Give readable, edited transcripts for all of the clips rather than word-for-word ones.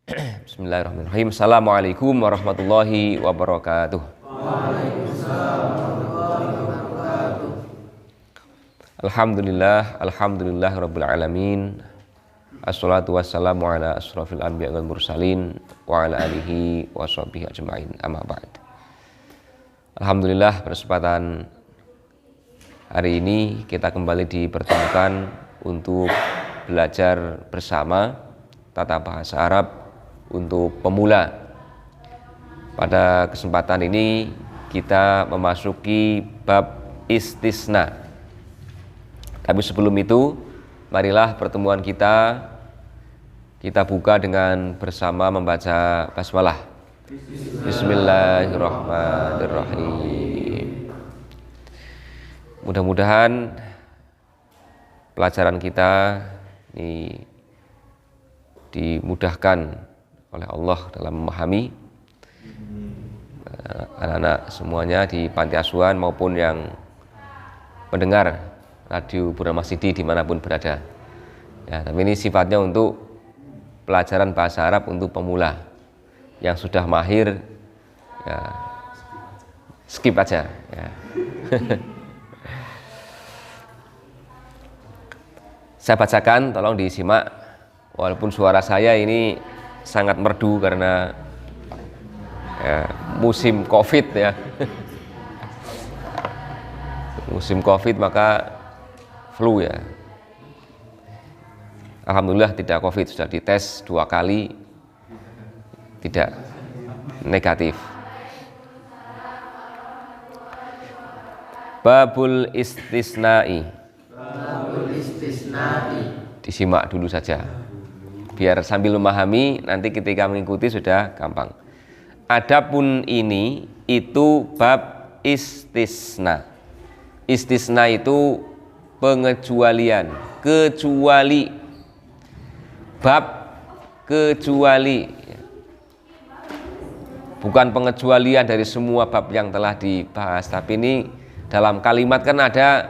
Bismillahirrahmanirrahim. Assalamualaikum warahmatullahi wabarakatuh. Alhamdulillah rabbil alamin. Assalatu wassalamu ala asrafil anbiya wal mursalin wa ala alihi wa sahbihi ajma'in. Amma ba'd. Alhamdulillah, kesempatan hari ini kita kembali dipertemukan untuk belajar bersama tata bahasa Arab untuk pemula. Pada kesempatan ini kita memasuki bab istisna. Tapi sebelum itu, marilah pertemuan kita buka dengan bersama membaca basmalah. Bismillahirrahmanirrahim. Mudah-mudahan pelajaran kita ini dimudahkan oleh Allah dalam memahami anak-anak semuanya di panti asuhan maupun yang mendengar radio Purnama Sidi dimanapun berada. Ya, tapi ini sifatnya untuk pelajaran bahasa Arab untuk pemula. Yang sudah mahir, ya skip aja. Ya. Saya bacakan, tolong disimak. Walaupun suara saya ini sangat merdu karena ya, musim COVID ya. Musim COVID maka flu ya. Alhamdulillah tidak COVID, sudah dites 2 kali tidak negatif. Babul istisna'i. Disimak dulu saja. Biar sambil memahami, nanti ketika mengikuti sudah gampang. Adapun ini itu bab istisna. Istisna itu pengecualian, kecuali. Bab kecuali. Bukan pengecualian dari semua bab yang telah dibahas, tapi ini dalam kalimat kan ada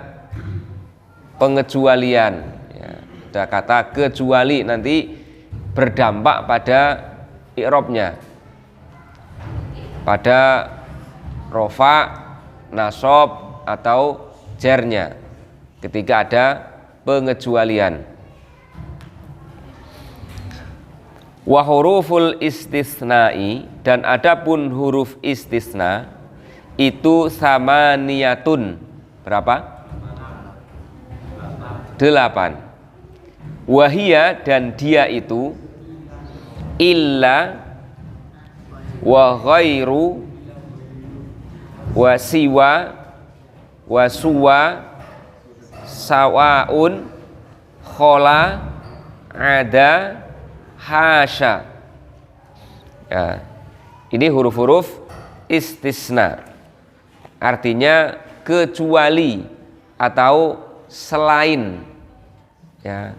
pengecualian. Ya, ada kata kecuali, nanti berdampak pada i'rabnya, pada rofa, nasab atau jarnya ketika ada pengecualian. Wa huruful istisna'i, dan adapun huruf istisna itu sama niyatun. Berapa? 8. Wahia, dan dia itu illa wa ghairu wa siwa wa suwa sawaun khola ada hasya. Ya, ini huruf-huruf istisna, artinya kecuali atau selain. Ya,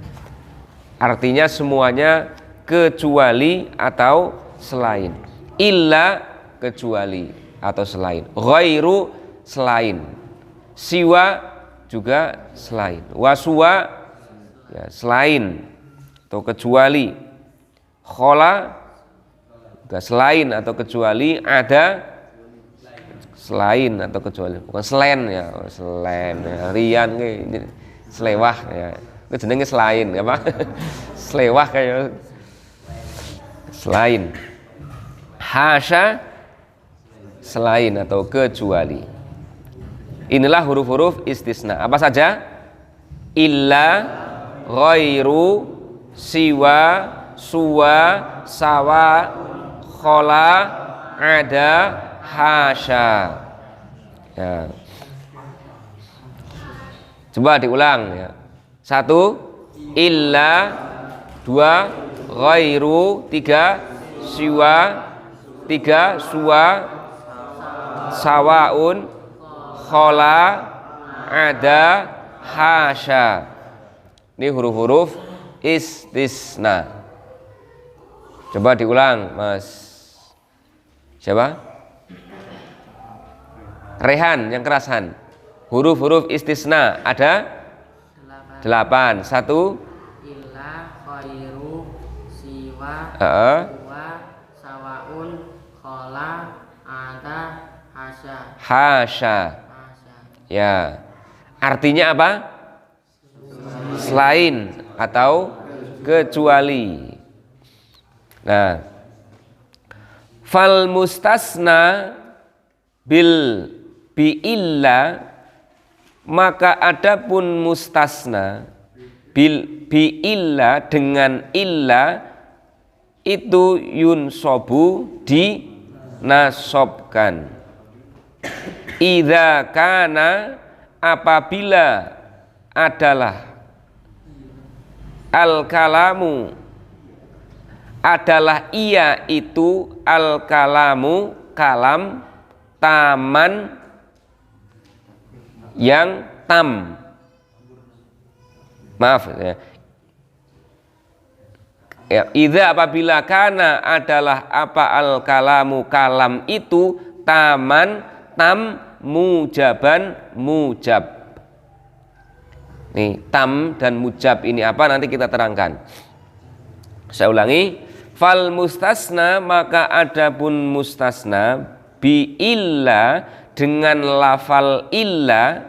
artinya semuanya kecuali atau selain. Illa, kecuali atau selain. Ghairu, selain. Siwa, juga selain. Wasua, ya, selain atau kecuali. Khola, juga selain atau kecuali. Ada, selain atau kecuali. Bukan selain ya, selain ya. Rian ini selewah ya. Itu jenenge selain, apa? Selewah kayak selain. Hasya, selain atau kecuali. Inilah huruf-huruf istisna. Apa saja? Illa, ghairu, siwa, suwa, sawa, khola, ada, hasya. Ya. Coba diulang ya. 1, illa. 2, ghairu. 3, siwa. 3, suwa. Sawaun. Khola. Ada. Hasya. Ini huruf-huruf istisna. Coba diulang, Mas. Siapa? Rehan, yang kerasan. Huruf-huruf istisna ada 8. 1, illa, khairu, siwa, Dua, Kata hasya. Hasya. Ya. Artinya apa? Selain atau kecuali. Nah, fal mustasna bil bi illa, maka adapun mustasna bi illa dengan illa itu yunsobu dinasobkan. Idza kana, apabila adalah al-kalamu, adalah ia itu al-kalamu, kalam, taman, yang tam. Maaf ya, idza apabila kana adalah apa al-kalamu, kalam itu taman, tam, mujaban, mujab. Nih, tam dan mujab ini apa, nanti kita terangkan. Saya ulangi, fal mustasna, maka adapun mustasna bi illa, dengan lafal illa.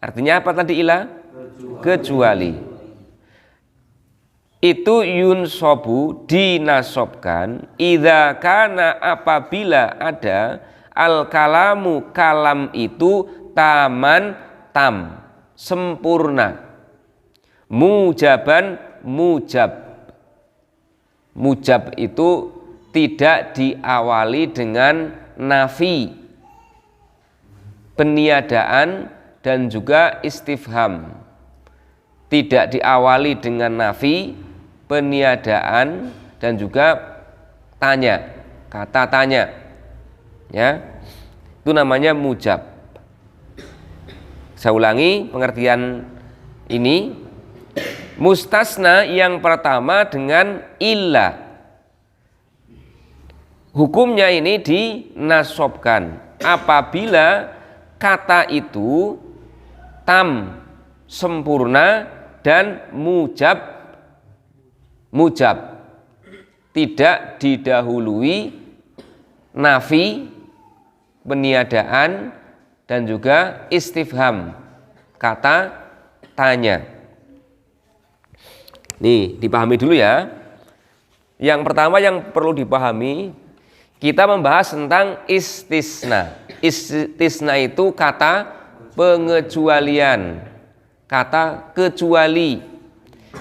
Artinya apa tadi illa? Kecuali. Itu yunsobu dinasobkan idza kana, apabila ada al kalamu, kalam itu taman, tam, sempurna, mujaban, mujab. Mujab itu tidak diawali dengan nafi, peniadaan, dan juga istifham. Tidak diawali dengan nafi, peniadaan, dan juga tanya, kata tanya. Ya, itu namanya mujab. Saya ulangi pengertian ini. Mustasna yang pertama dengan illa, hukumnya ini dinasobkan apabila kata itu tam, sempurna, dan mujab, tidak didahului nafi, peniadaan, dan juga istifham, kata tanya. Nih, dipahami dulu ya. Yang pertama yang perlu dipahami, kita membahas tentang istisna. Istisna itu kata pengecualian, kata kecuali.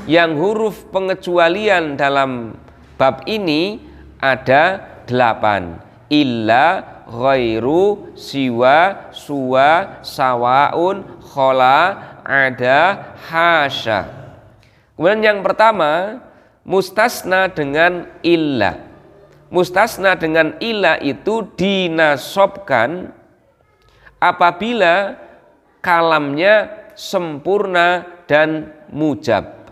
Yang huruf pengecualian dalam bab ini ada 8. Illa, ghairu, siwa, suwa, sawaun, khola, ada, hasya. Kemudian yang pertama, mustasna dengan illa. Mustasna dengan illa itu dinasobkan apabila kalamnya sempurna dan mujab.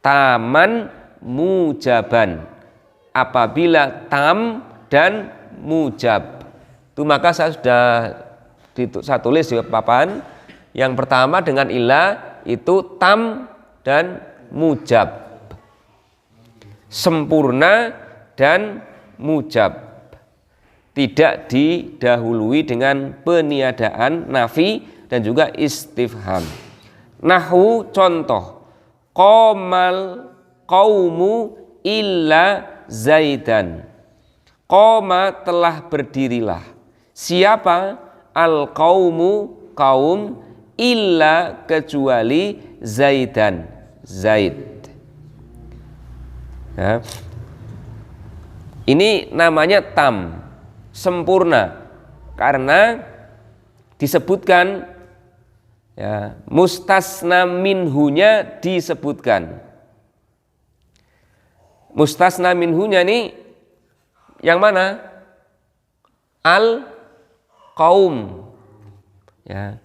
Taman, mujaban. Apabila tam dan mujab. Itu maka saya sudah saya tulis di papan. Yang pertama dengan illa itu tam dan mujab, sempurna dan mujab, tidak didahului dengan peniadaan, nafi, dan juga istifham. Nahwu contoh, qomal qaumu illa zaidan. Qoma telah berdirilah. Siapa? Al qaumu, kaum, illa kecuali zaidan, zaid. Ya. Ini namanya tam, sempurna, karena disebutkan ya, mustasna minhunya disebutkan. Mustasna minhunya ini yang mana? Al qaum. Ya.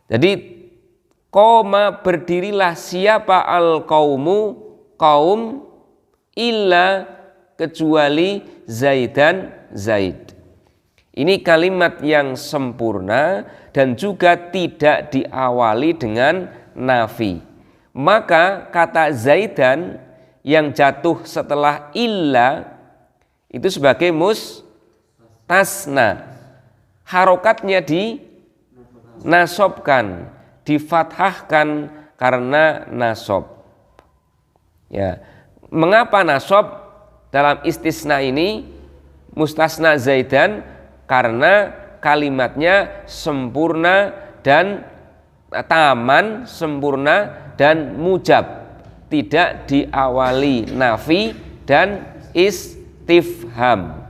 Jadi qoma berdirilah siapa al qaumu, kaum, illa kecuali zaidan, zaid. Ini kalimat yang sempurna dan juga tidak diawali dengan nafi. Maka kata zaidan yang jatuh setelah illa itu sebagai mustasna. Harokatnya dinasobkan, difathahkan karena nasob. Ya, mengapa nasob dalam istisna ini mustasna Zaidan? Karena kalimatnya sempurna dan taman, sempurna dan mujab, tidak diawali nafi dan istifham.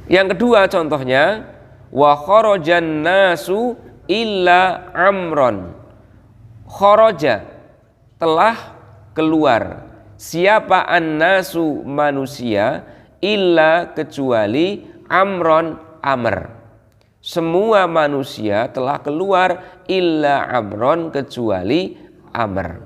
Yang kedua contohnya, wa kharajan nasu illa amron. Kharaja, telah keluar. Siapa an-nasu, manusia, illa, kecuali amron, amr. Semua manusia telah keluar, illa amron, kecuali amr.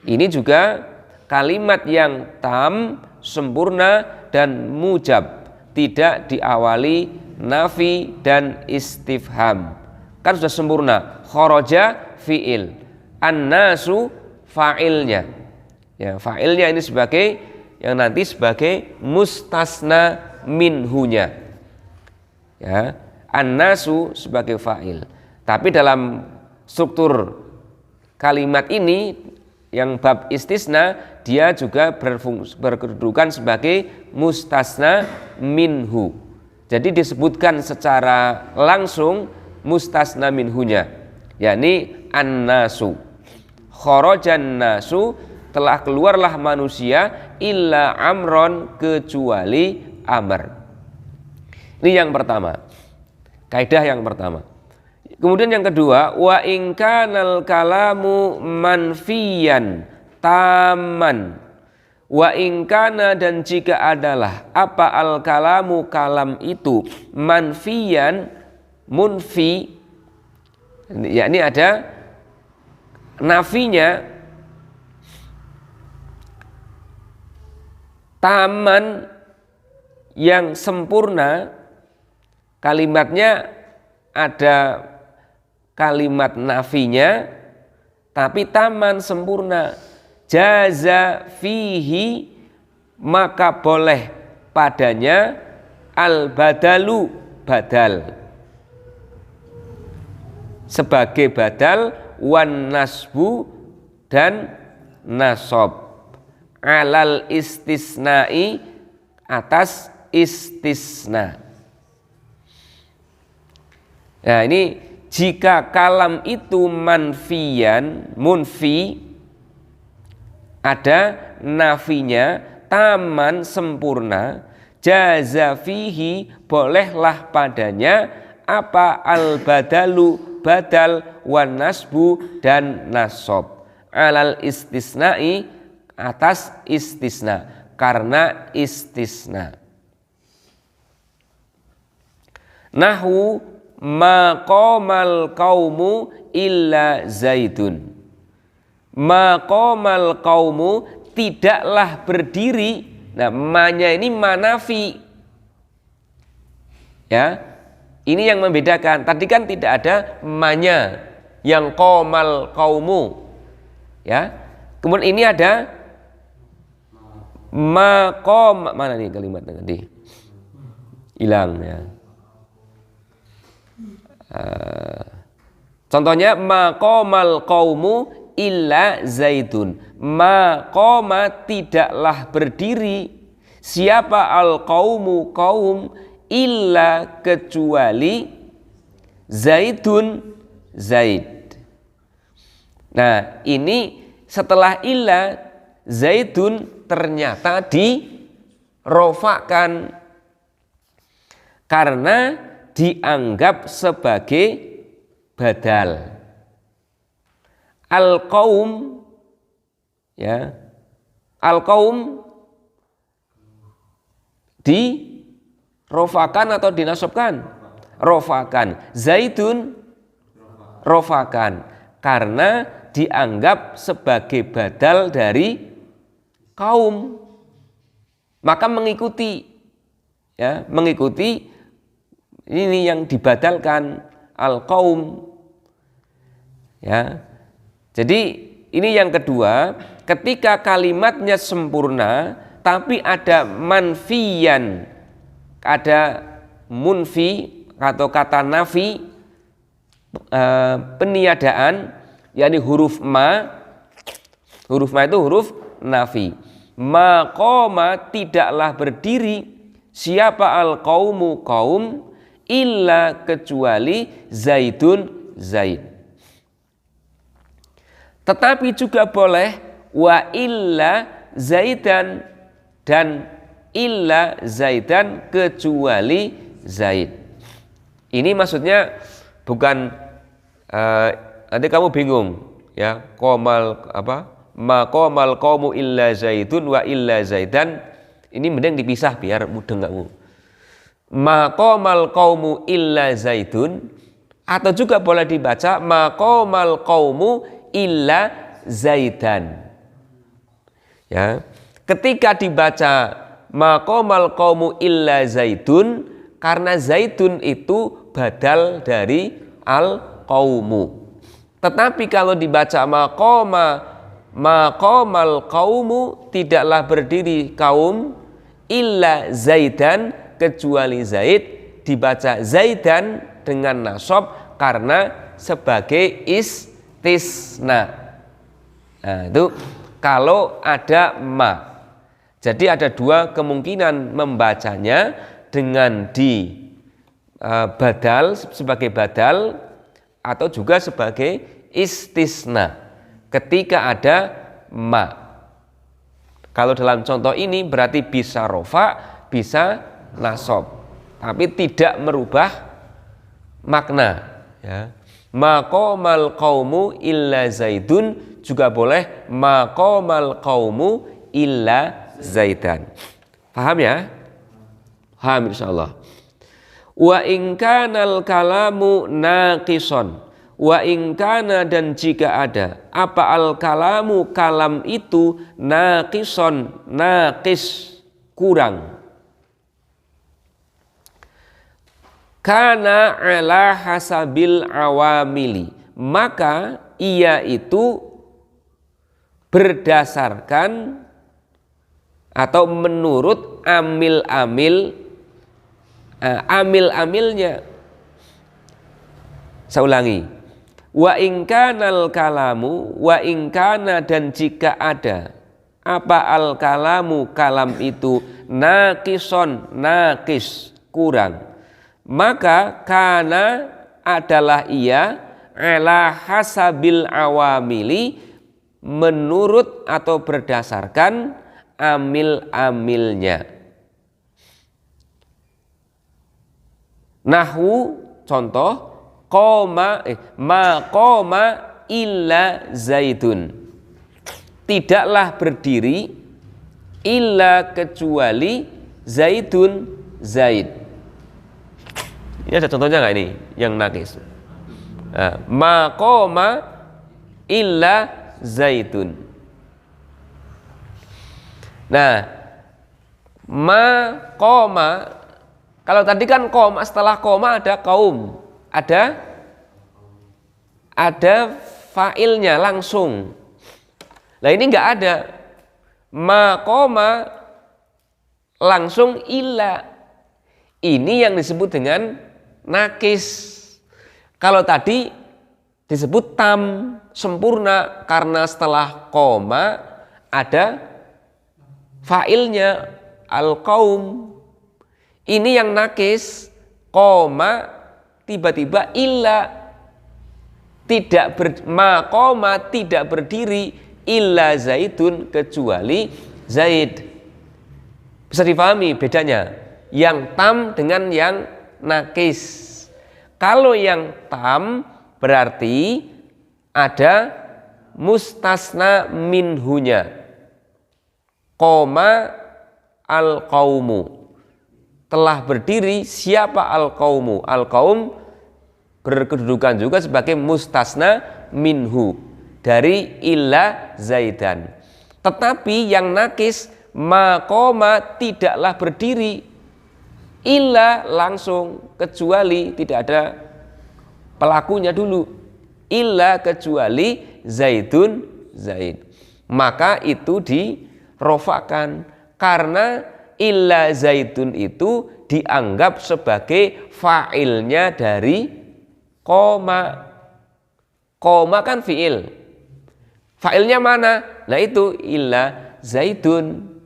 Ini juga kalimat yang tam, sempurna dan mujab, tidak diawali nafi dan istifham. Kan sudah sempurna. Kharaja fi'il, an-nasu fa'ilnya. Ya, fa'ilnya ini sebagai yang nanti sebagai mustasna minhunya. Ya, an-nasu sebagai fa'il. Tapi dalam struktur kalimat ini yang bab istisna, dia juga berkedudukan sebagai mustasna minhu. Jadi disebutkan secara langsung mustasna minhunya, yakni an-nasu. Kharajan nasu, telah keluarlah manusia, illa amron, kecuali amr. Ini yang pertama, kaidah yang pertama. Kemudian yang kedua, wa in kanal kalamu manfiyan taman. Wa in kana, dan jika adalah apa al kalamu, kalam itu, manfiyan, munfi, yakni ada nafinya, taman yang sempurna, kalimatnya ada kalimat nafinya tapi taman sempurna, jaza fihi, maka boleh padanya al badalu, badal sebagai badal, wan nasbu, dan nasob, alal istisnai, atas istisna. Nah, ini jika kalam itu manfiyan, munfi, ada nafinya, taman, sempurna, jaza fihi, bolehlah padanya apa al badalu, badal, wan nasbu, dan nasob, alal istisnai, atas istisna, karena istisna. Nahwu maqamal qaumu illa zaidun. Maqamal qaumu, tidaklah berdiri. Nah, ma-nya ini manafi. Ya. Ini yang membedakan. Tadi kan tidak ada ma-nya yang qamal qaumu. Ya. Kemudian ini ada maqam, mana nih kalimatnya tadi? Hilang ya. Contohnya maqamal qaumu illa zaidun. Maqama, tidaklah berdiri. Siapa al qaumu, kaum, illa, kecuali zaidun, zaid. Nah, ini setelah illa, zaidun ternyata dirofakan karena dianggap sebagai badal. Al-qaum, ya, al-qaum dirofakan atau dinasobkan? Rofakan. Zaidun rofakan karena dianggap sebagai badal dari kaum, maka mengikuti, ya, mengikuti ini yang dibadalkan, al-qaum. Ya. Jadi ini yang kedua, ketika kalimatnya sempurna tapi ada manfiyan, ada munfi atau kata nafi, peniadaan, yakni huruf ma. Huruf ma itu huruf nafi. Maqama, tidaklah berdiri siapa al qaumu kaum, illa kecuali Zaidun Zaid. Tetapi juga boleh wa illa Zaidan, dan illa Zaidan kecuali Zaid. Ini maksudnya bukan nanti kamu bingung ya, qomal apa? Maqamal qaumu illa Zaidun wa illa Zaidan. Ini mending dipisah biar mudeng kamu. Maqamal qaumu illa Zaidun, atau juga boleh dibaca maqamal qaumu illa Zaidan. Ya, ketika dibaca maqamal qaumu illa Zaidun, karena Zaidun itu badal dari al qaumu. Tetapi kalau dibaca maqamal qaumu, tidaklah berdiri kaum, illa Zaidan kecuali Zaid, dibaca Zaidan dengan nasab karena sebagai istisna. Nah, itu kalau ada ma. Jadi ada dua kemungkinan membacanya, dengan di badal, sebagai badal, atau juga sebagai istisna ketika ada ma. Kalau dalam contoh ini berarti bisa rofa, bisa nasab, tapi tidak merubah makna ya. Maqamal qaumu illa Zaidun juga boleh maqamal qaumu illa Zaidan. Paham ya? Paham insyaallah. Wa in kanal kalamu naqison, wa in kana, dan jika ada apa al kalamu, kalam itu naqison, naqis, kurang, kana ala hasabil awamili, maka ia itu berdasarkan atau menurut amil-amilnya. Saya ulangi. Wa in kanal kalamu, wa in kana, dan jika ada apa al kalamu, kalam itu naqison, naqis, kurang, maka kana adalah ia ala hasabil awamili, menurut atau berdasarkan amil-amilnya. Nahwu, contoh, ma qoma illa Zaidun, tidaklah berdiri illa kecuali Zaidun, Zaid. Ini ada contohnya nggak ini yang naqis? Ma qoma illa Zaidun. Nah, ma qoma, kalau tadi kan koma, setelah koma ada kaum, ada fa'ilnya langsung. Nah ini nggak ada, ma qoma langsung illa. Ini yang disebut dengan nakis. Kalau tadi disebut tam, sempurna, karena setelah koma ada fa'ilnya al-qaum. Ini yang nakis, koma tiba-tiba illa, maqoma tidak berdiri illa Zaidun kecuali Zaid. Bisa difahami bedanya yang tam dengan yang nakis. Kalau yang tam berarti ada mustasna minhunya, koma al-qaumu, telah berdiri siapa al-qaumu. Al-qaum berkedudukan juga sebagai mustasna minhu dari illa Zaidan. Tetapi yang nakis, maqoma tidaklah berdiri illa langsung, kecuali, tidak ada pelakunya dulu, illa kecuali Zaidun, Zaid. Maka itu dirofakan karena illa zaidun itu dianggap sebagai fa'ilnya dari koma. Koma kan fi'il. Fa'ilnya mana? Nah itu illa zaidun.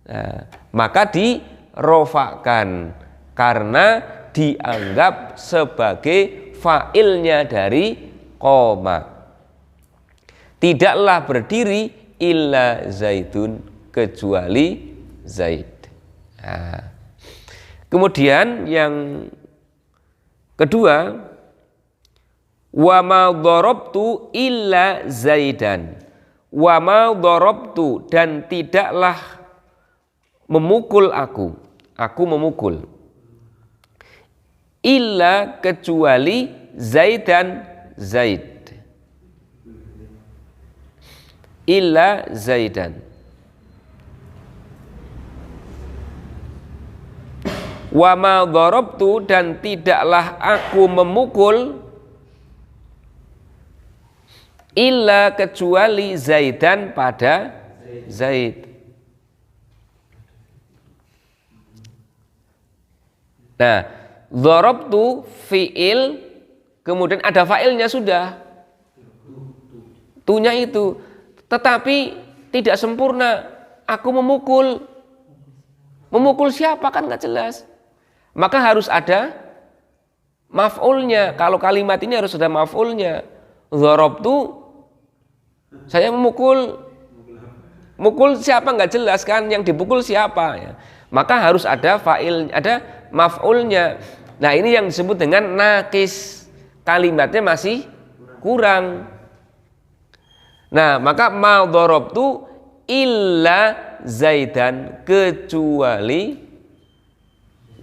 Nah, maka dirofakan karena dianggap sebagai fa'ilnya dari koma. Tidaklah berdiri illa zaidun kecuali zaid. Nah, kemudian yang kedua, wa ma darabtu illa zaidan. Wa ma darabtu dan tidaklah memukul aku memukul. Illa kecuali zaidan zaid. Illa zaidan. Wa ma darabtu dan tidaklah aku memukul illa kecuali zaidan pada zaid. Nah, darabtu fi'il, kemudian ada fa'ilnya sudah. Tunya itu. Tetapi tidak sempurna. Aku memukul. Memukul siapa kan nggak jelas. Maka harus ada maf'ulnya. Kalau kalimat ini harus ada maf'ulnya. Darabtu, saya memukul. Mukul siapa nggak jelas kan. Yang dipukul siapa ya. Maka harus ada fa'il, ada maf'ulnya. Nah ini yang disebut dengan nakis. Kalimatnya masih kurang. Nah maka ma darabtu illa zaidan kecuali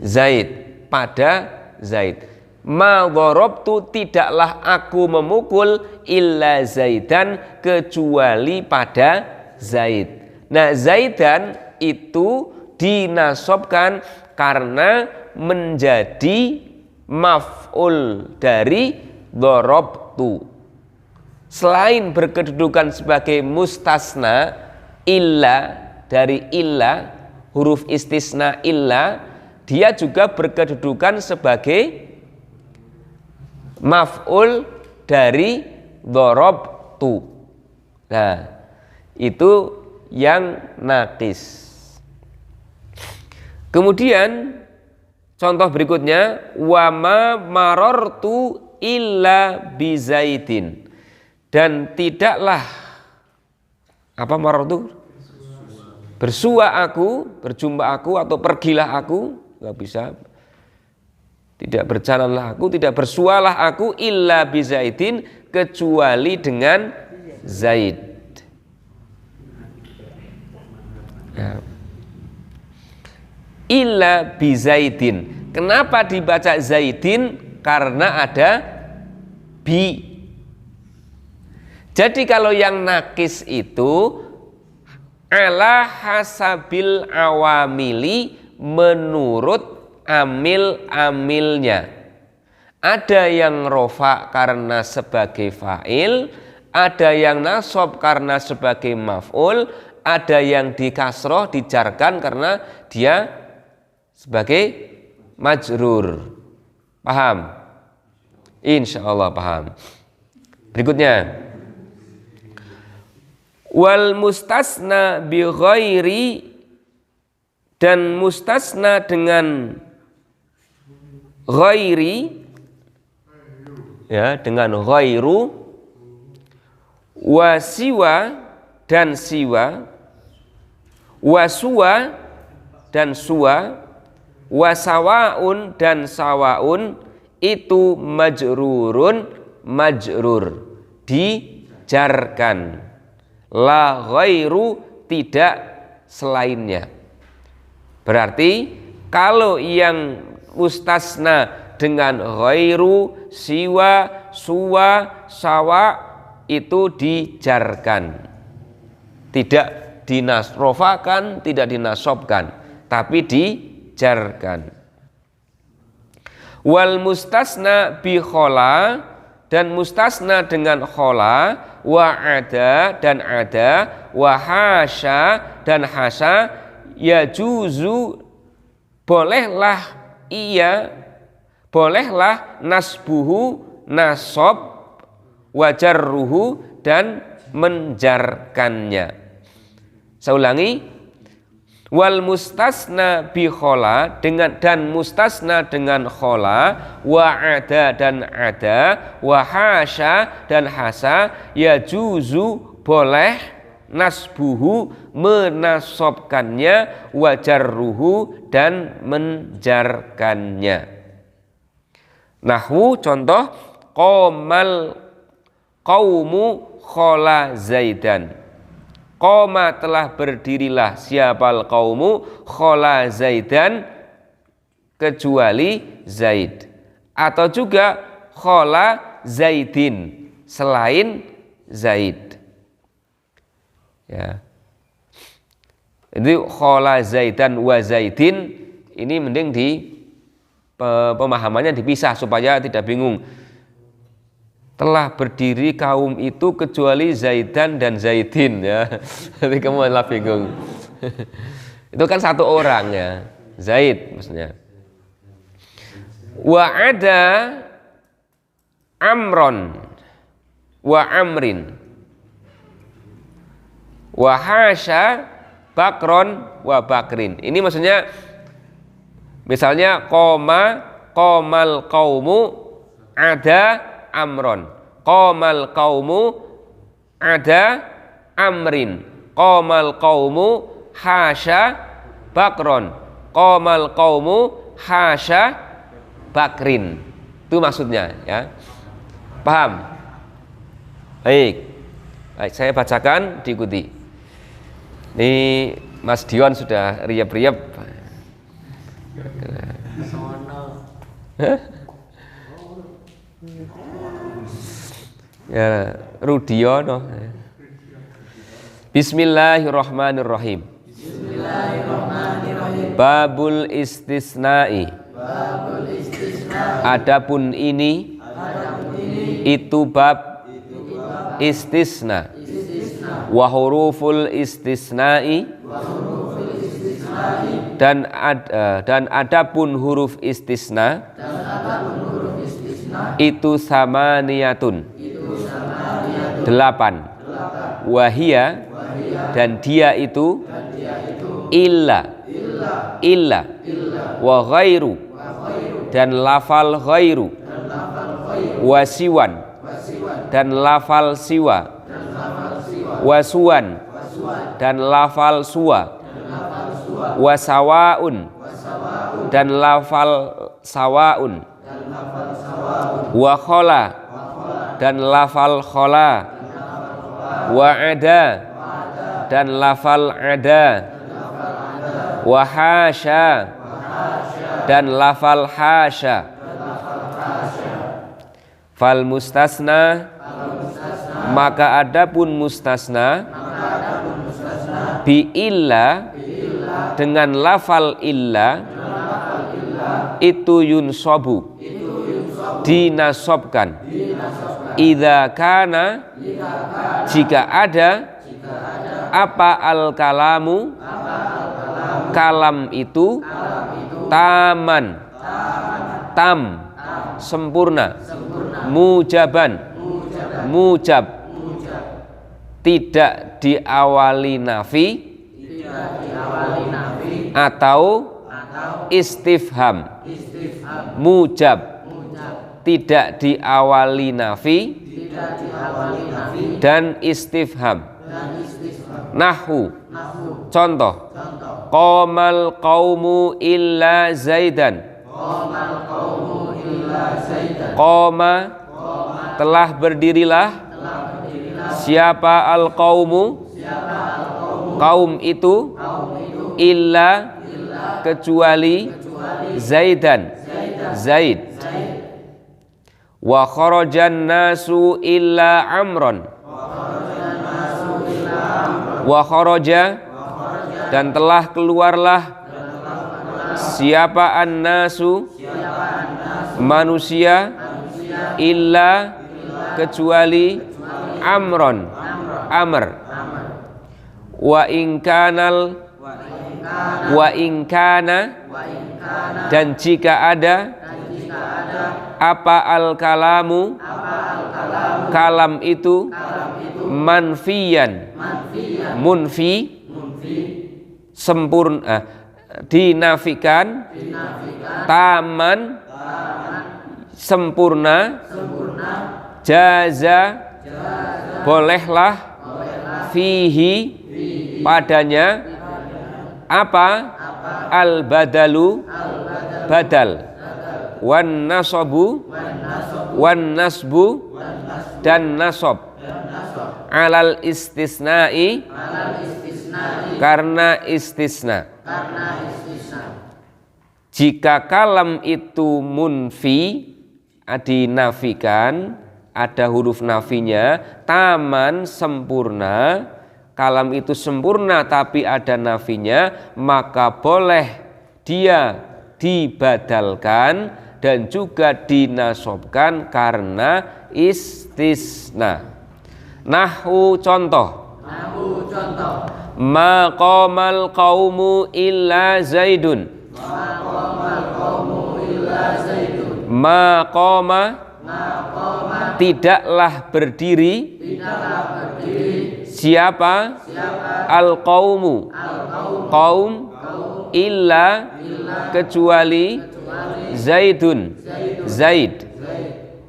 zaid pada zaid. Ma darabtu tidaklah aku memukul illa zaidan kecuali pada zaid. Nah zaidan itu dinasobkan karena menjadi maf'ul dari darabtu. Selain berkedudukan sebagai mustasna illa dari illa, huruf istisna illa, dia juga berkedudukan sebagai maf'ul dari darabtu. Nah, itu yang nakis. Kemudian contoh berikutnya, wa ma marartu illa bizaidin. Dan tidaklah apa marartu? Bersua aku, berjumpa aku atau pergilah aku, nggak bisa. Tidak berjalanlah aku, tidak bersualah aku illa bizaidin kecuali dengan zaid. Ya. Illa bizaidin. Kenapa dibaca zaidin? Karena ada bi. Jadi kalau yang nakis itu ala hasabil awamili menurut amil-amilnya. Ada yang rofa karena sebagai fa'il, ada yang nasab karena sebagai maf'ul, ada yang dikasroh, dijarkan karena dia sebagai majrur. Paham? Insya Allah paham. Berikutnya, wal mustasna bi ghairi, dan mustasna dengan ghairi, ya dengan ghairu, wa siwa dan siwa, wa suwa dan suwa, wa sawaun dan sawaun, itu majrurun majrur, dijarkan. La ghairu tidak selainnya. Berarti kalau yang mustasna dengan ghairu, siwa, suwa, sawa itu dijarkan. Tidak dinasrofakan, tidak dinasobkan, tapi dijarkan. Wal mustasna bi khola, dan mustasna dengan khola, wa ada dan ada, wa hasya dan hasya, yajuzu bolehlah nasbuhu nasab wajarruhu dan menjarkannya. Saya ulangi, wal mustasna bi khola dan mustasna dengan khola, wa ada dan ada, wa hasya dan hasa, yajuzu boleh nasbuhu menasobkannya, wajarruhu dan menjarkannya. Nahwu contoh, qomal qaumu khola zaidan. Qoma telah berdirilah siapal qaumu khola zaidan kecuali Zaid, atau juga khola zaidin selain Zaid. Ya. Itu khola zaidan wa zaidin ini mending di pemahamannya dipisah supaya tidak bingung. Telah berdiri kaum itu kecuali Zaidan dan Zaidin, ya. Nanti kamu malah bingung. Itu kan satu orang, ya, Zaid maksudnya. Wa ada amron wa amrin wa hasya bakron wa bakrin. Ini maksudnya misalnya qomal qaumu ada amron, qomal qaumu ada amrin, qomal qaumu hasya bakron, qomal qaumu hasya bakrin. Itu maksudnya, ya. Paham? Baik, saya bacakan, diikuti. Ini Mas Dion sudah riap-riap. Ya, Rudiono. Bismillahirrahmanirrahim. Babul istisna'i. Adapun ini itu bab istisna. Wa huruful istisna'i dan adapun huruf istisna itu samaniyatun 8 wahia dan dia itu illa wa ghairu dan lafal ghairu wasiwan dan lafal siwa wasuwan dan lafal suwa wasawaun dan lafal sawaun wa khola dan lafal khola wa ada dan lafal ada wa hasya dan lafal hasya. Fal mustasna maka adapun mustasna bi illa dengan lafal illa itu yunsobu dinasobkan idza kana jika ada apa al kalamu kalam itu taman tam sempurna mujaban mujab tidak diawali nafi atau istifham mujab tidak diawali nafi dan istifham. Nahwu contoh, qomal qaumu illa zaidan. Qoma telah berdirilah siapa al qaumu kaum itu illa kecuali Zaidan Zaid. Wa kharajan nasu illa amron. Wa kharaja dan telah keluarlah siapa an-nasu manusia illa kecuali amron amr. Wa in kanal wa in kana dan jika ada apa al kalamu kalam itu manfiyan munfi sempurna dinafikan taman sempurna jaza bolehlah fihi padanya apa al badalu badal wan nasabu wan nasbu dan nasab alal istisna'i karena istisna. Jika kalam itu munfi dinafikan ada huruf nafinya taman sempurna kalam itu sempurna tapi ada nafinya maka boleh dia dibadalkan dan juga dinasobkan karena istisna. Nahwu contoh ma qamal qaumu illa zaidun ma qama tidaklah berdiri siapa al qaumu kaum illa kecuali zaidun zaid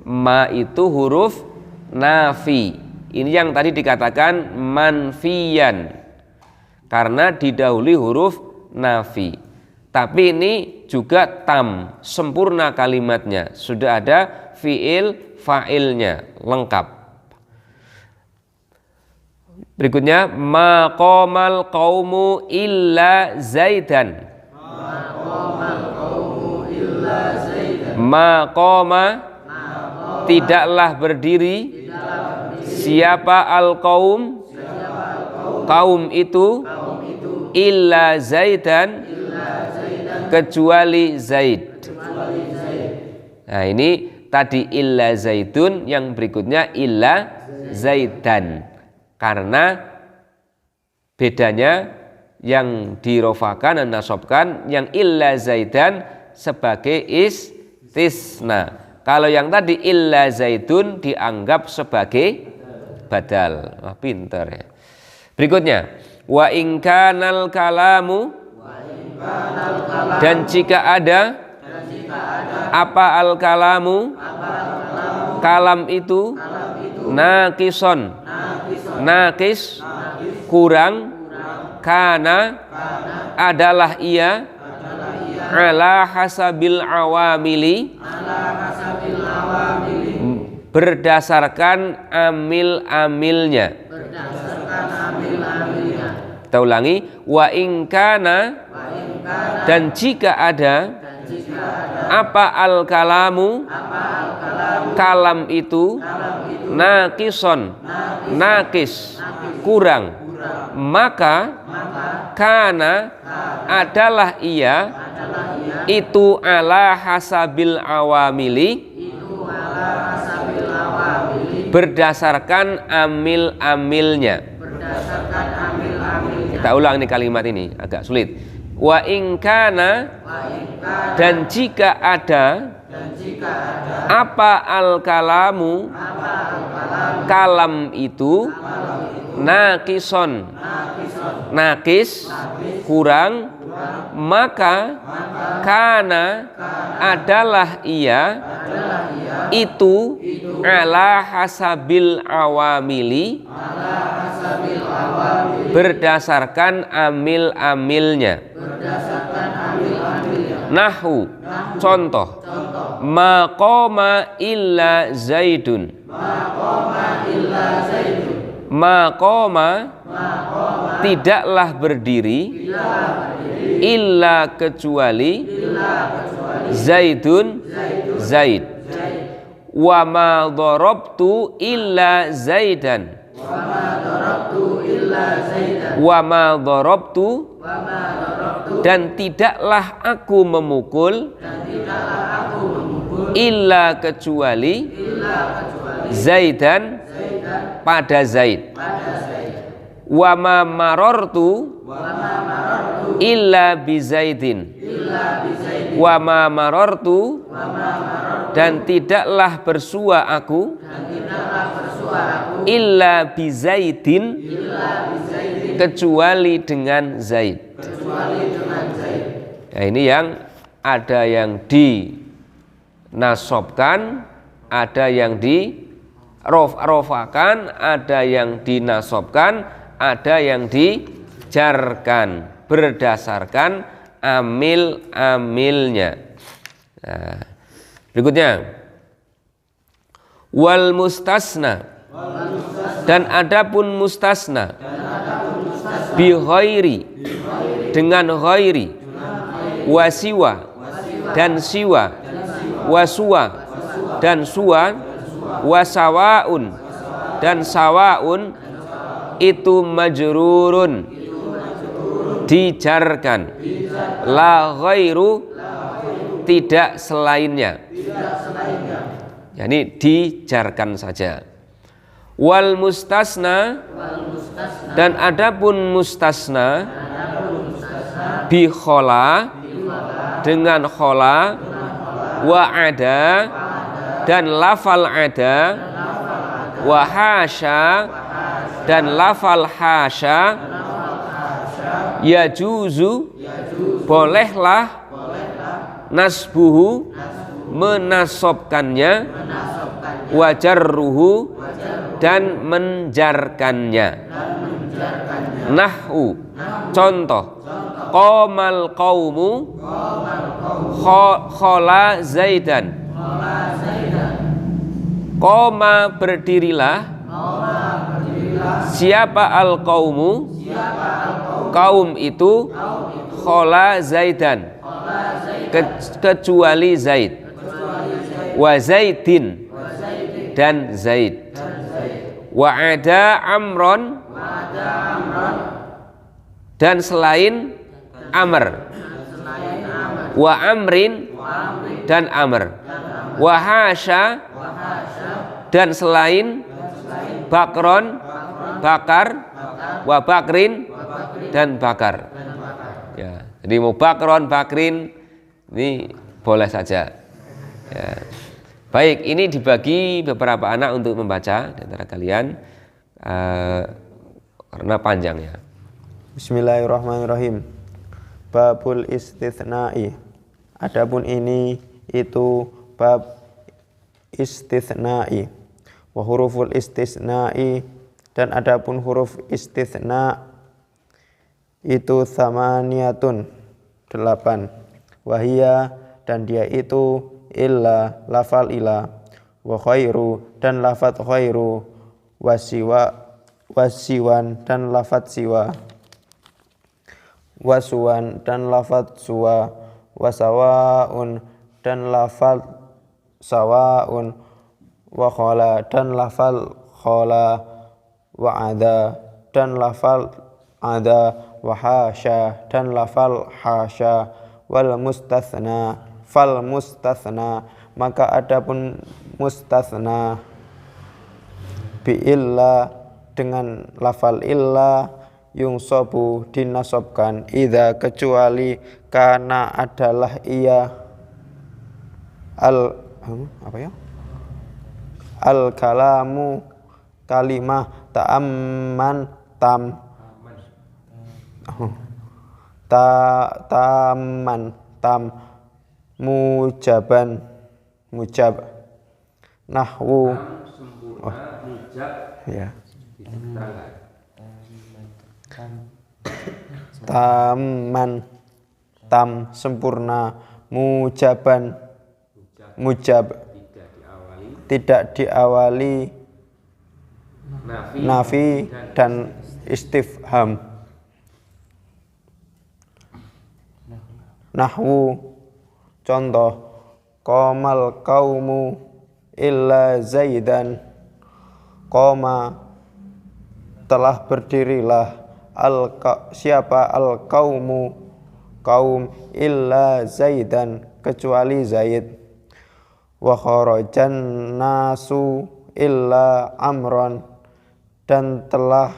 ma itu huruf nafi ini yang tadi dikatakan manfiyan karena didahului huruf nafi tapi ini juga tam sempurna kalimatnya sudah ada fiil fa'ilnya lengkap. Berikutnya ma qamal qaumu illa zaidan ma qama tidaklah berdiri siapa al qaum kaum itu illa zaidan kecuali zaid. Nah ini tadi illa zaidun yang berikutnya illa zaidan karena bedanya yang dirofakan dan nasobkan yang illa zaidan sebagai istisna kalau yang tadi illa zaidun dianggap sebagai badal. Wah pintar ya. Berikutnya wa in kanal kalamu dan jika ada apa al kalamu kalam itu nakison nakis kurang kana adalah ia ala hasabil awamili berdasarkan amil-amilnya. Kita ulangi wa in kana dan jika ada apa al kalamu kalam itu nakison nakis kurang maka kana adalah ia itu ala hasabil awamili berdasarkan amil-amilnya. Kita ulang nih kalimat ini agak sulit. Wa in kana dan jika ada apa al kalamu kalam itu nakison nakis kurang maka kana adalah ia itu ala hasabil awamili berdasarkan amil-amilnya. Nahwu contoh ma qama illa zaidun ma qama tidaklah berdiri illa kecuali zaidun zaid wa ma darabtu illa zaidan wa ma darabtu dan tidaklah aku memukul illa kecuali zaidan pada zaid wa ma marartu illa bizaidin wa ma marartu dan tidaklah bersua aku illa bizaidin kecuali dengan Zaid. Nah, ini yang ada yang dinasobkan, ada yang rofakan, ada yang dinasobkan, ada yang dijarkan berdasarkan amil-amilnya. Nah, berikutnya wal mustasna dan adapun mustasna bi ghairi dengan ghairi wasiwa dan siwa waswa dan suwa wasawaun dan sawaun itu majrurun dijarkan la ghairu tidak selainnya, yani dijarkan saja. Wal mustasna dan adapun mustasna bi khola dengan khola wa ada dan lafal ada wa hasya dan lafal hasya yajuzu bolehlah nasbuhu menasobkannya wajarruhu dan menjarkannya. Nahwu contoh qomal qaumu khola zaidan. Qoma berdirilah siapa al qaumu kaum itu khola zaidan kecuali Zaid wa zaidin dan Zaid wa ada amron dan selain Amr wa amrin dan Amr wa hasya dan selain Bakron Bakar wa Bakrin dan Bakar. Ya, jadi mau Bakron Bakrin ini boleh saja. Ya. Baik, ini dibagi beberapa anak untuk membaca di antara kalian karena panjang ya. Bismillahirrahmanirrahim. Babul istitsna'i. Adapun ini itu bab istitsna'i. Wa huruful istitsna'i dan adapun huruf istitsna itu samaniyatun 8. Wahia dan dia itu illa lafal ila wa khairu dan lafat khairu wasiwan dan lafat siwa wasuwan dan lafat suwa wasawaun dan lafat sawaun wa khala dan lafal khala wa ada dan lafal ada wa hasya dan lafal hasya wal mustatsna fal mustatsna maka adapun mustatsna bi illa dengan lafal illa yungsobu dinasobkan idza kecuali karena adalah ia al kalamu kalimah ta'amman tam mujaban mujab nahwu ya taman tam sempurna mujaban mujab tidak diawali nafi dan istifham. Nahwu contoh qomal qaumu illa zaidan. Qoma telah berdirilah siapa al qaumu kaum illa zaidan kecuali Zaid. Wa kharajan nasu illa amron dan telah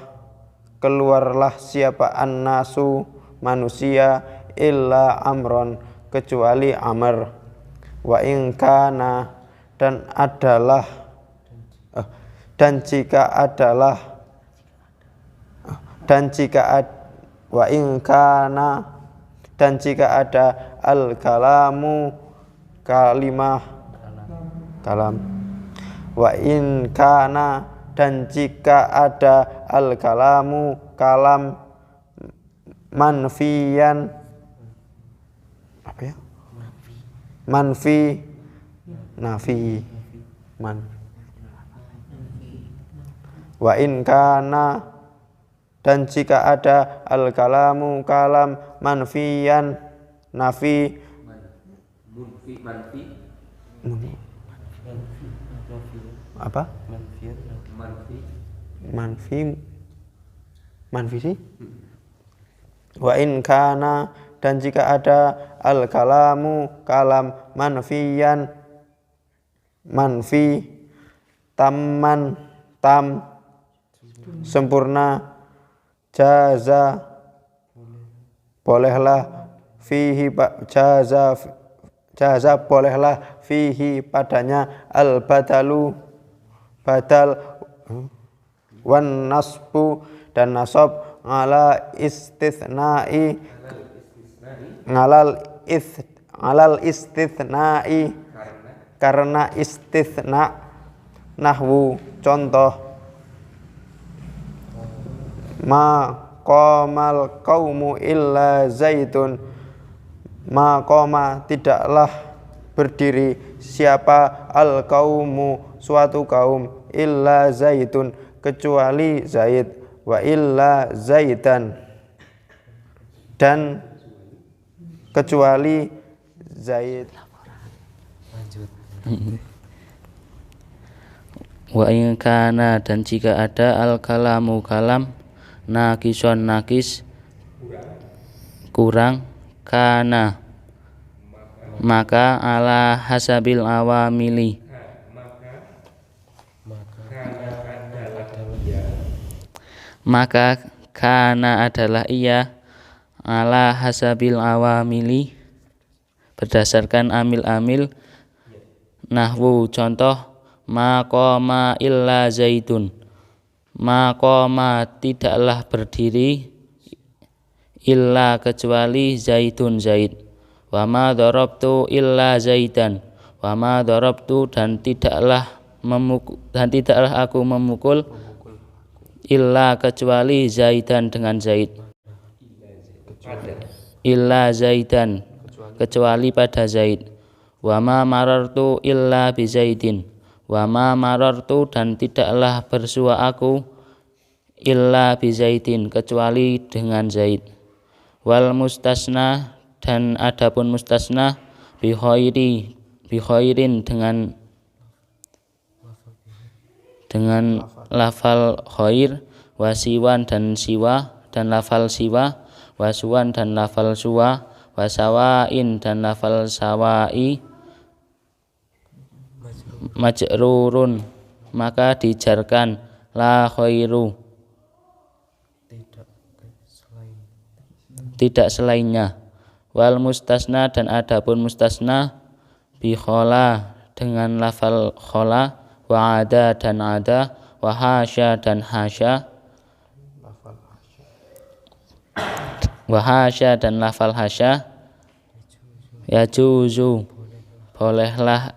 keluarlah siapa an-nasu manusia illa amron kecuali amr. Wa in kana dan adalah dan jika adalah wa in kana dan jika ada al kalamu kalimah kalam. Wa in kana dan jika ada al kalamu kalam manfiyan apa ya? Manfi nafi man. Wa in kana dan jika ada al kalamu kalam manfiyan nafi apa? Manfi sih. Wa in kana dan jika ada al kalamu kalam manfiyan manfi tamman tam sempurna jaza bolehlah fihi jaza bolehlah fihi padanya al badalu badal wan nasbu dan nasab ala istitsna'i alal istitsna'i karena istitsna. Nahwu contoh ma qamal qaumu illa zaitun. Ma qama tidaklah berdiri siapa al qaumu suatu kaum illa zaitun kecuali Zaid wa illa zaitan dan kecuali Zaid. Wa in kana dan jika ada al kalamu kalam nakison nakis kurang kana maka ala hasabil awamili maka kana adalah ia ala hasabil awamili berdasarkan amil-amil. Nahwu contoh ma qama illa zaitun. Ma qama tidaklah berdiri illa kecuali zaitun Zaid. Wa ma darabtu illa zaitan. Wa ma darabtu dan tidaklah aku memukul illa kecuali zaitan dengan Zaid. Illa zaitan kecuali pada Zaid. Wa ma marartu illa bi Zaidin. Wa ma marartu dan tidaklah bersua aku illa bi Zaidin kecuali dengan Zaid. Wal mustasna dan adapun mustasna bi khairin dengan lafal khair wasiwan dan siwa dan lafal siwa wasuwan dan lafal suwa wasawain dan lafal sawai majrurun maka dijarkan la khairu tidak selainnya. Wal mustasna dan adapun mustasna bi khola dengan lafal khola wa ada dan ada wa hasya dan hasya wa hasya dan lafal hasya ya juzu bolehlah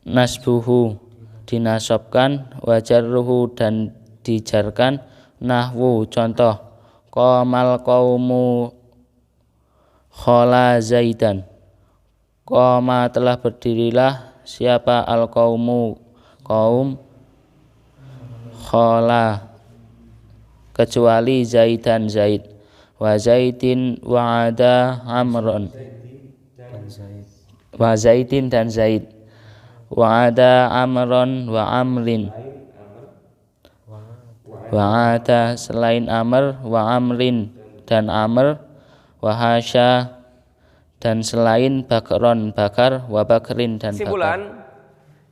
nasbuhu dinasobkan wajarruhu dan dijarkan. Nahwu contoh qamal qaumu khola zaidan. Qama telah berdirilah siapa al qaumu kaum khola kecuali zaidan Zaid. Wa zaidin wa ada amron wa zaidin dan Zaid. Wa ada amron wa amrin wa ada selain amr wa amrin dan amr wa hasya dan selain bakron bakar wa bakrin dan kesimpulan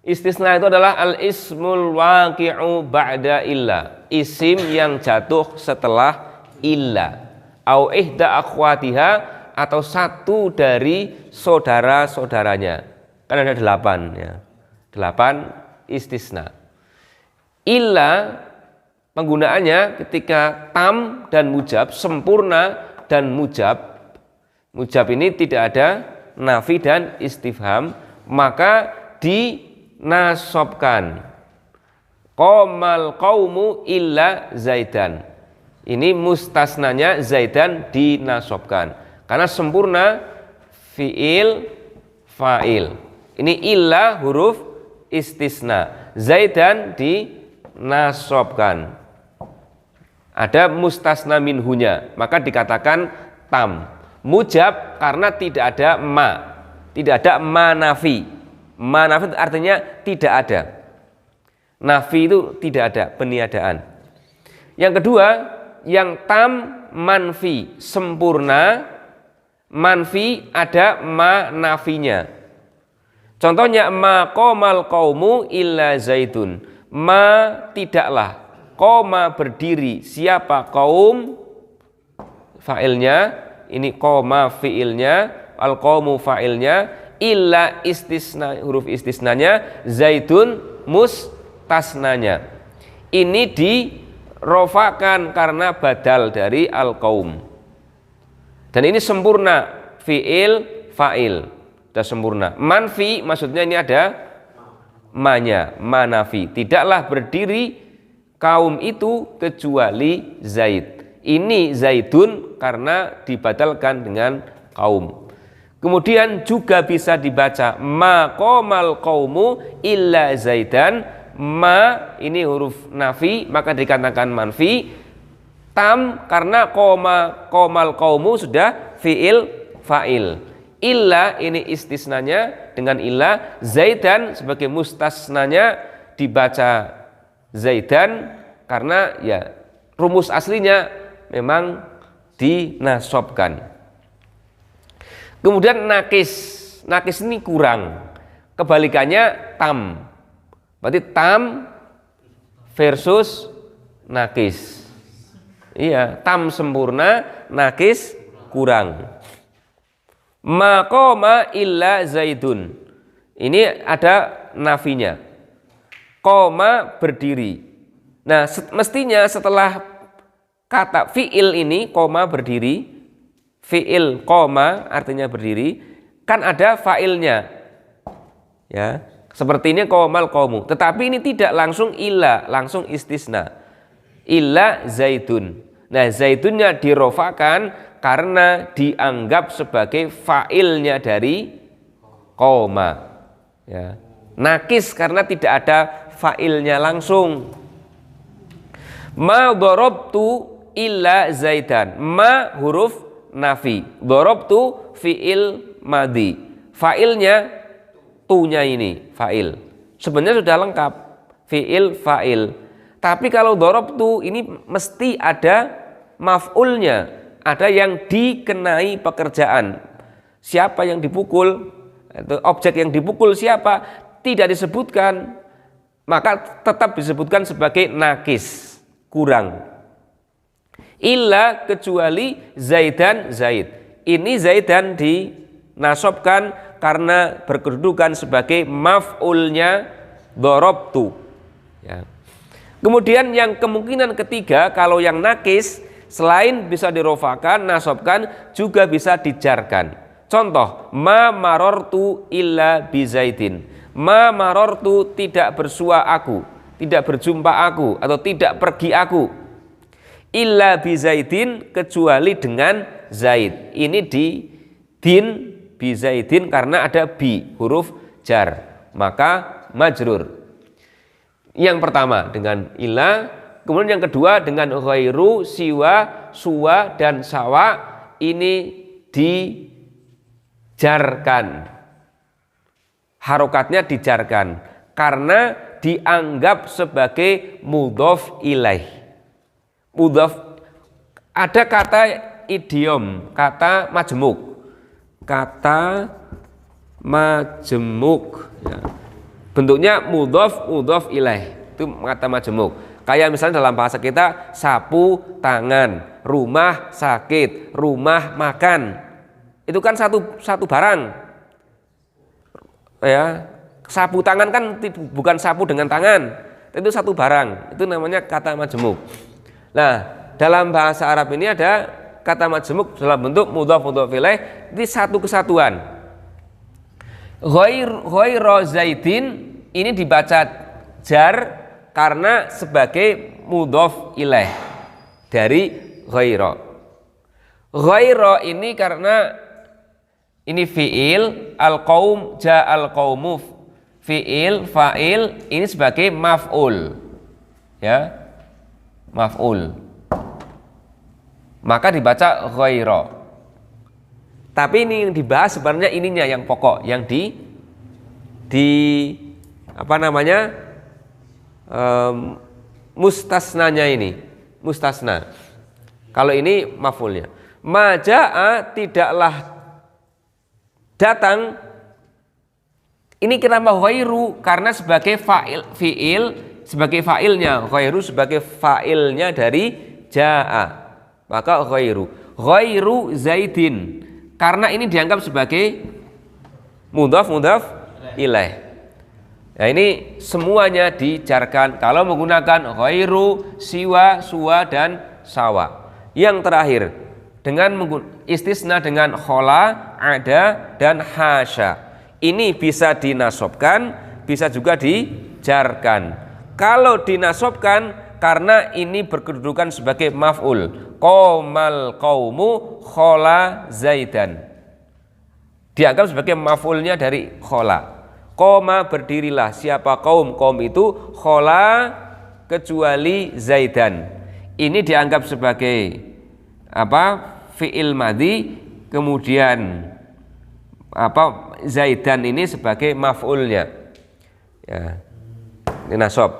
istisna itu adalah al ismul waqi'u ba'da illa, isim yang jatuh setelah illa. au ihda akhwatiha, atau satu dari saudara-saudaranya. Kan ada 8 ya. 8 istisna. Illa penggunaannya ketika tam dan mujab, sempurna dan mujab. Mujab ini tidak ada nafi dan istifham, maka dinasobkan. Qomal qaumu illa Zaidan. Ini mustasnanya Zaidan dinasobkan. Karena sempurna fiil fa'il. Ini illa huruf istisna. Zaidan dinasobkan. Ada mustasna minhunya, maka dikatakan tam. Mujab karena tidak ada ma. Tidak ada ma nafi. Ma nafi artinya tidak ada. Nafi itu tidak ada, peniadaan. Yang kedua, yang tam manfi, sempurna. Manfi ada ma nafinya. Contohnya ma qomal qaumu illa zaitun. Ma tidaklah, qoma berdiri, siapa kaum, fa'ilnya, ini qoma fi'ilnya, al qaumu fa'ilnya, illa istisna, huruf istisnanya, zaitun mustasnanya. Ini dirofakan karena badal dari al qaum. Dan ini sempurna, fi'il fa'il, sudah sempurna. Manfi maksudnya ini ada manya, manafi. Tidaklah berdiri kaum itu kecuali Zaid. Ini Zaidun karena dibadalkan dengan kaum. Kemudian juga bisa dibaca ma qomal qaumu illa Zaidan. Ma ini huruf nafi, maka dikatakan manfi. Tam karena qomal qaumu sudah fi'il fa'il. Illa ini istisnanya dengan illa. Zaidan sebagai mustasnanya dibaca Zaidan karena ya rumus aslinya memang dinasobkan. Kemudian nakis ini kurang, kebalikannya tam. Berarti tam versus nakis. Iya, tam sempurna, nakis kurang. Maqama illa zaidun. Ini ada nafinya. Qoma berdiri. Nah, mestinya setelah kata fi'il ini qoma berdiri, fi'il qoma artinya berdiri, kan ada fa'ilnya. Ya, seperti ini qomal qaumu. Tetapi ini tidak langsung illa, langsung istisna. Illa zaidun. Nah, zaidunnya dirofakan karena dianggap sebagai fa'ilnya dari qoma. Ya. Nakis karena tidak ada fa'ilnya langsung. Ma darabtu illa zaidan. Ma huruf nafi. Darabtu fi'il madhi. Fa'ilnya tu-nya ini, fa'il. Sebenarnya sudah lengkap. Fi'il fa'il. Tapi kalau darabtu ini mesti ada maf'ulnya. Ada yang dikenai pekerjaan. Siapa yang dipukul? Objek yang dipukul siapa? Tidak disebutkan. Maka tetap disebutkan sebagai nakis, kurang. Illa kecuali Zaidan Zaid. Ini Zaidan dinasobkan karena berkedudukan sebagai maf'ulnya darabtu. Ya. Kemudian yang kemungkinan ketiga, kalau yang nakis selain bisa dirofakan, nasobkan, juga bisa dijarkan. Contoh, ma marortu illa bizaidin. Ma marortu tidak bersua aku, tidak berjumpa aku, atau tidak pergi aku. Illa bizaidin kecuali dengan Zaid. Ini di din bizaidin karena ada bi, huruf jar. Maka majrur. Yang pertama dengan illa, kemudian yang kedua dengan ghairu, siwa, suwa, dan sawa. Ini dijarkan, harokatnya dijarkan karena dianggap sebagai mudhof ilaih. Mudhof, ada kata idiom, kata majmuk. Kata majmuk ya. Bentuknya mudhof ilaih, itu kata majmuk. Kayak misalnya dalam bahasa kita sapu tangan, rumah sakit, rumah makan. Itu kan satu barang. Ya, sapu tangan kan bukan sapu dengan tangan. Itu satu barang. Itu namanya kata majemuk. Nah, dalam bahasa Arab ini ada kata majemuk dalam bentuk mudhaf mudhaf ilaih, ini satu kesatuan. Ghaira zaidin ini dibaca jar karena sebagai mudhaf ilaih dari ghaira. Ghaira ini karena ini fiil, al-qaum ja'al qaumu, fiil, fa'il ini sebagai maf'ul. Ya. Maf'ul. Maka dibaca ghaira. Tapi ini yang dibahas sebenarnya ininya yang pokok, yang di apa namanya? Mustasnanya ini, mustasna. Kalau ini maf'ulnya. Maja'a tidaklah datang. Ini kenapa ghairu? Karena sebagai fa'il, fi'il sebagai fa'ilnya, ghairu sebagai fa'ilnya dari ja'a. Maka ghairu zaidin. Karena ini dianggap sebagai mudhaf ilaih. Nah, ini semuanya dijarkan kalau menggunakan ghairu, siwa, suwa dan sawa. Yang terakhir dengan istisna dengan khola, ada dan hasya. Ini bisa dinasobkan, bisa juga dijarkan. Kalau dinasobkan karena ini berkedudukan sebagai maf'ul. Qomal qaumu khola zaidan. Dianggap sebagai maf'ulnya dari khola. Qoma berdirilah siapa kaum itu khola kecuali zaidan. Ini dianggap sebagai apa? Fi'il madhi, kemudian apa? Zaidan ini sebagai maf'ulnya. Ya. Dinasab.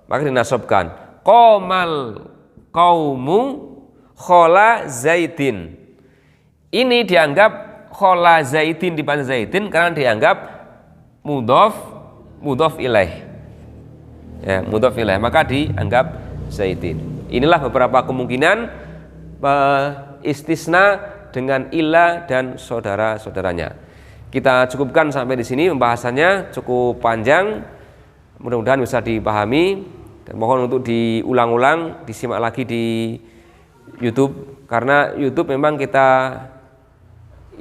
Maka dinasobkan. Qomal qaumu khola zaidin. Ini dianggap khola zaidin dibaca zaidin karena dianggap mudhaf ilaih. Ya, mudhaf ilaih, maka dianggap zaidin. Inilah beberapa kemungkinan istisna dengan illa dan saudara-saudaranya. Kita cukupkan sampai di sini, pembahasannya cukup panjang. Mudah-mudahan bisa dipahami dan mohon untuk diulang-ulang, disimak lagi di YouTube, karena YouTube memang kita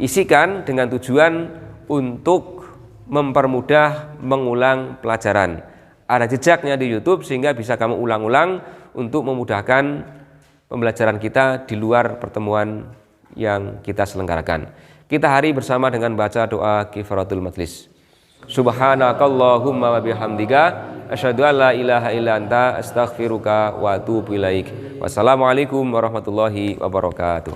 isikan dengan tujuan untuk mempermudah mengulang pelajaran. Ada jejaknya di YouTube sehingga bisa kamu ulang-ulang untuk memudahkan pembelajaran kita di luar pertemuan yang kita selenggarakan. Kita hari bersama dengan baca doa kifaratul majlis. Subhanakallahumma wa bihamdika asyhadu an la ilaha illa anta astaghfiruka wa atubu ilaik. Wassalamualaikum warahmatullahi wabarakatuh.